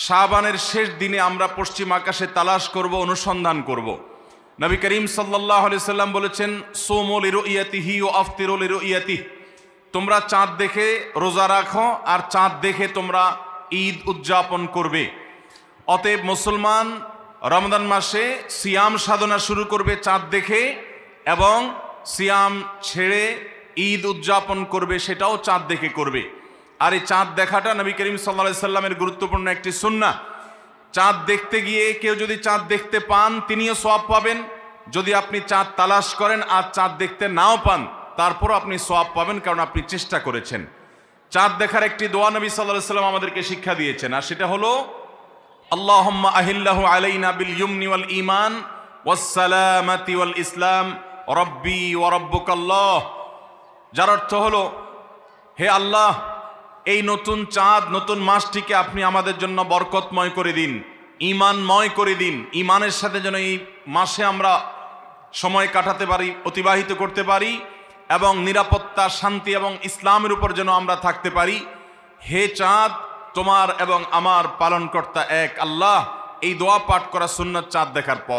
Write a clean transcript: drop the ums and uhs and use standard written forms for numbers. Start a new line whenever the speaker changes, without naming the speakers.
শাবানের শেষ দিনে আমরা পশ্চিম আকাশে তালাশ করব, অনুসন্ধান করব। নবী করিম সাল্লাল্লাহু আলাইহি সাল্লাম বলেছেন, সুমু লিরুইয়াতিহি ওয়া আফতিরু লিরুইয়াতিহি, তোমরা চাঁদ দেখে রোজা রাখো আর চাঁদ দেখে তোমরা ঈদ উদযাপন করবে। অতএব মুসলমান রমজান মাসে সিয়াম সাধনা শুরু করবে চাঁদ দেখে, এবং সিয়াম ছেড়ে ঈদ উদযাপন করবে সেটাও চাঁদ দেখে করবে। আর এই চাঁদ দেখাটা নবী করিম সাল্লাল্লাহু আলাইহি সাল্লামের গুরুত্বপূর্ণ একটি সুন্নাহ। চাঁদ দেখতে গিয়ে কেউ যদি চাঁদ দেখতে পান তিনিও সওয়াব পাবেন। যদি আপনি চাঁদ তালাশ করেন আর চাঁদ দেখতে নাও পান তারপরও আপনি সওয়াব পাবেন, কারণ আপনি চেষ্টা করেছেন। চাঁদ দেখার একটি দোয়া নবী সাল্লাল্লাহু আলাইহি সাল্লাম আমাদেরকে শিক্ষা দিয়েছেন, আর সেটা হলো আল্লাহুম্মা আহিল্লাহু আলাইনা বিল ইয়ুমনি ওয়াল ঈমান ওয়াস সালামাতি ওয়াল ইসলাম রব্বি ওয়া রাব্বুকাল্লাহ। যার অর্থ হলো, হে আল্লাহ, এই নতুন চাঁদ নতুন মাসটিকে আপনি আমাদের জন্য বরকতময় করে দিন, ঈমানময় করে দিন। ঈমানের সাথে যেন এই মাসে আমরা সময় কাটাতে পারি, অতিবাহিত করতে পারি, এবং নিরাপত্তা, শান্তি এবং ইসলামের উপর যেন আমরা থাকতে পারি। হে চাঁদ, তোমার এবং আমার পালনকর্তা এক আল্লাহ। এই দোয়া পাঠ করা সুন্নাত চাঁদ দেখার পর।